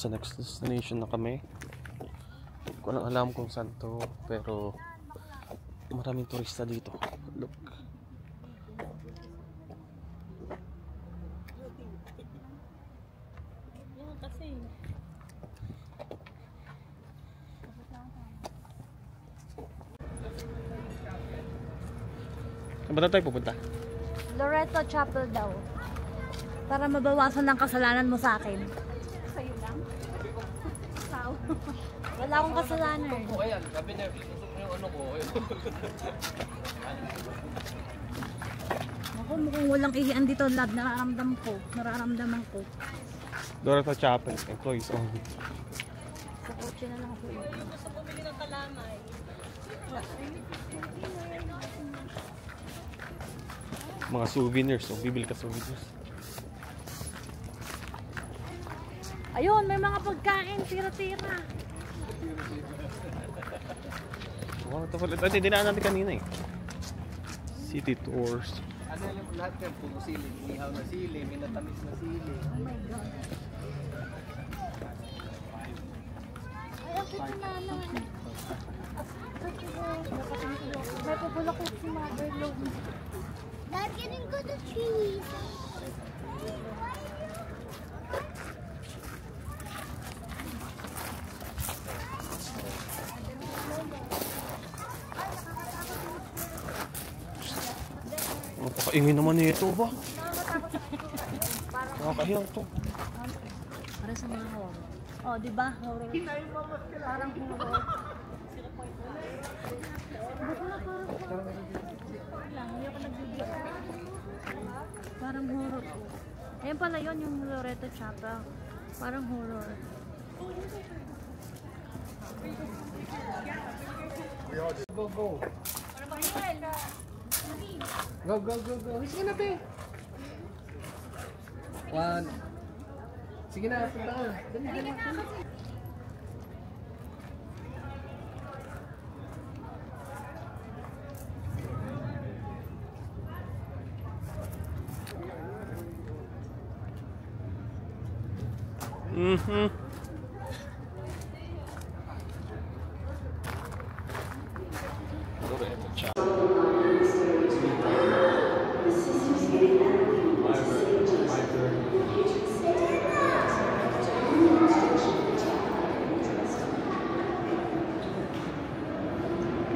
Nasa next destination na kami. Hindi ko lang alam kung saan to, pero maraming turista dito. Look. Saan ba tayo pupunta? Loreto Chapel daw. Para mabawasan ng kasalanan mo sa akin. Sa'yo lang? Wala akong kasalanan. Ayan, sabi niya, yung ano ko. Ako, mukhang walang ihian dito, love. Nararamdaman ko. Loreto Chapel, employees only. Sa kotse na lang ako. Gusto bumili ng kalamay. Mga souvenirs, so bibili ka souvenirs. Ayun, may mga pagkain, tira-tira. Wow, ito pala. Ito, dinaan natin kanina eh. City tours. Ano yung lahat yan? Puro sili. Inihaw na sili, minatamis na sili. Oh my God. Ay, ang cute na naman. May pabulakot si Mother Love. Dad, getting good at trees. Napakaingin naman ito ba? Nakakahiyang to. Para sa mga horror. Oh, di ba? Horror. Parang horror. Parang horror. Ayun pala yun, yung Loreto Chapel. Parang horror. Go, go. Go, go, go, go. Sige na, pe. One. Sige na, punta ka. Dali, dali.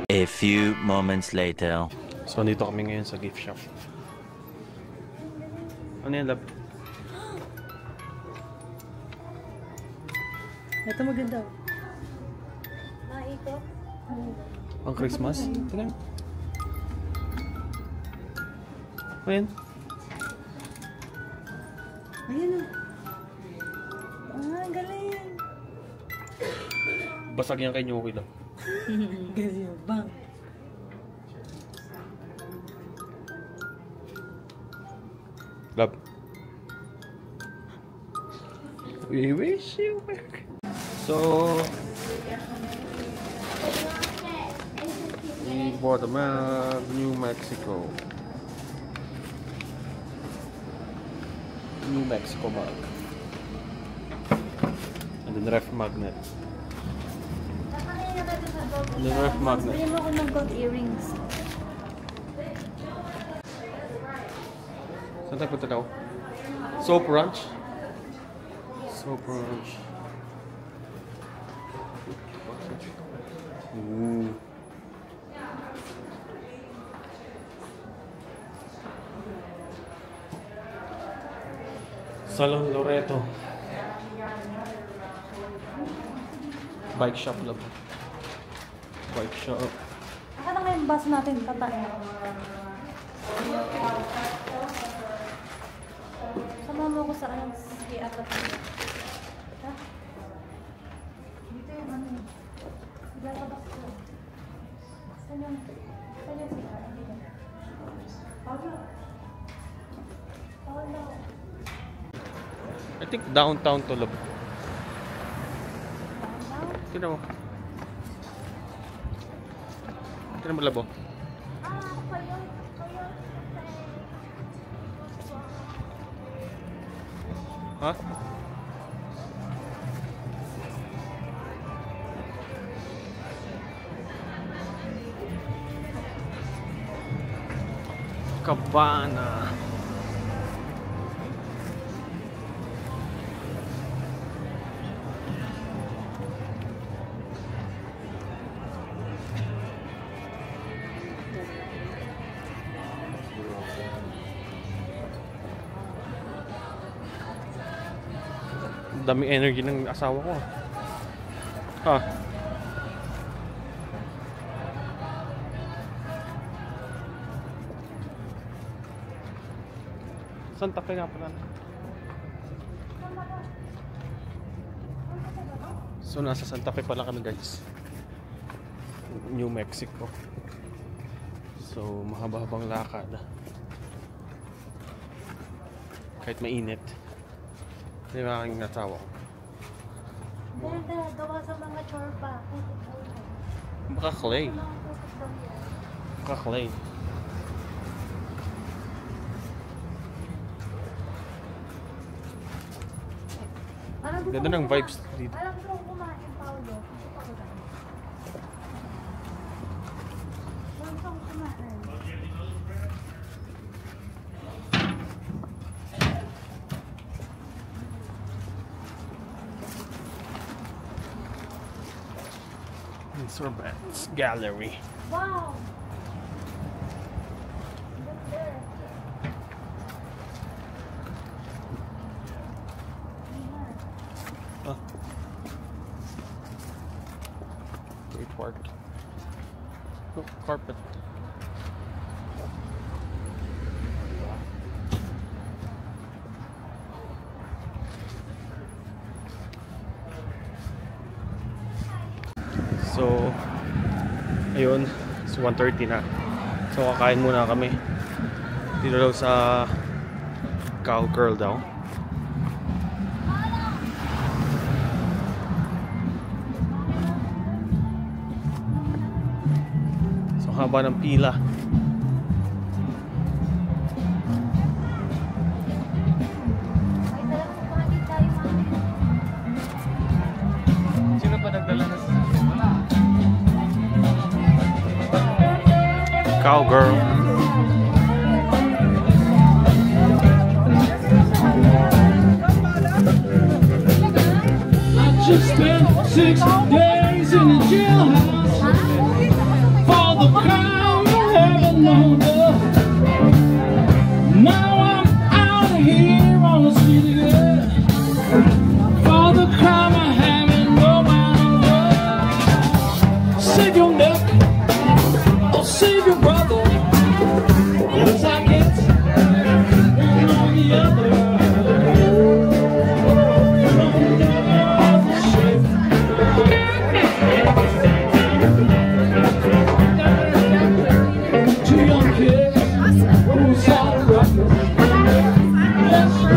A few moments later. So, dito kami ngayon sa gift shop. Ano yan, love? Ito maganda. Ito? Pang Christmas? Tingnan. Ayan. Ayan na. Ah, galing. Basag yan kay Nyuki daw. Galing bang. Love. We wish you back. So, we bought a map, New Mexico. New Mexico mug. And then ref magnet. And then ref magnet. Bili mo ako ng gold earrings. Saan tayo punta daw? Soap Ranch? Soap Ranch. Ooh. Salon Loreto. Bike shop lang. Bike shop. Ano nga yung bus natin patay? Sama mo ko sa anong ski at ha? Dito yung ano yun. Ilalabas ko. Saan yung ski? Pawal daw. I think downtown to Lab. Tignan mo. Tignan mo Labo. Ha? Cabana. Dami energy ng asawa ko. Ha? Santa Fe nga pala. So nasa Santa Fe pala kami guys. New Mexico. So mahaba-habang lakad. Kahit mainit. Hindi ba aking nasawa? Ganda, gawa sa mga chorba. Baka clay. Baka clay. Ganda ng vibes dito. Alam ko kumain, Paolo. Gusto ko lang. Gusto ko kumain. Sorbets Gallery. Wow! Great park. Oh, carpet. So, ayun, so 1:30 na. So, kakain muna kami. Dito daw sa Cowgirl daw. So, haba ng pila. Sino pa nagdala na sa Cowgirl. I just spent 6 days in a jailhouse for the crime I haven't known of. Now I'm out here on the street again for the crime I haven't known of. Save your neck, oh save your brother, 'cause I can't one or the other.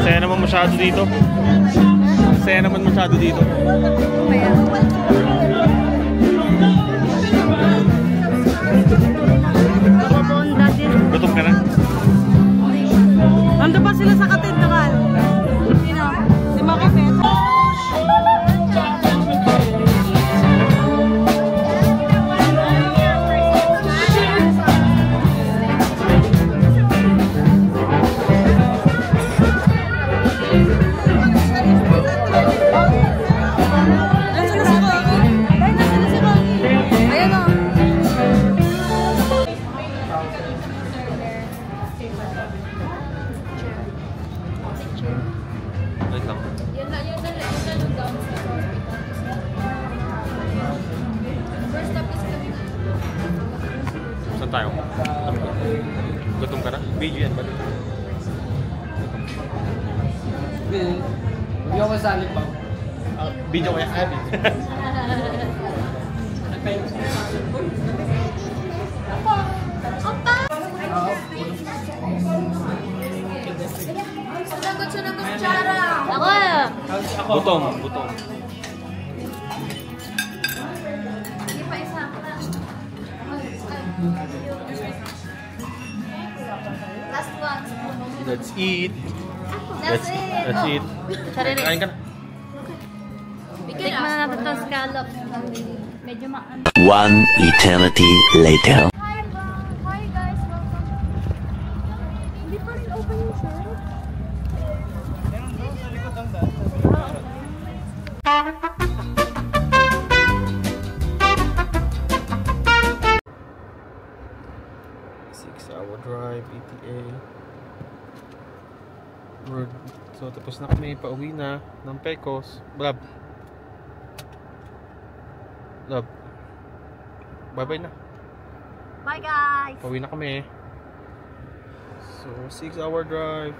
Saya naman masyado dito. Saya naman masyado dito. Gutom ka na? Nandun pa sila sa katedral. Sino? Si Makipet. Wait lang. Saan tayo? Gutom ka na? Video yan ba? Hindi ako masali pa. Video kaya Abby. Ako! Gutom, gutom. Hindi pa isa. Last one. Let's eat. That's it. Let's eat. Sarili. Kain ka na. Tikman na natin itong scallops. Medyo maano. One eternity later. Hi guys, welcome. hour drive, ETA. Word. So tapos na kami, pauwi na ng Pecos. Love. Bye bye na. Bye guys! Pauwi na kami. So 6 hour drive.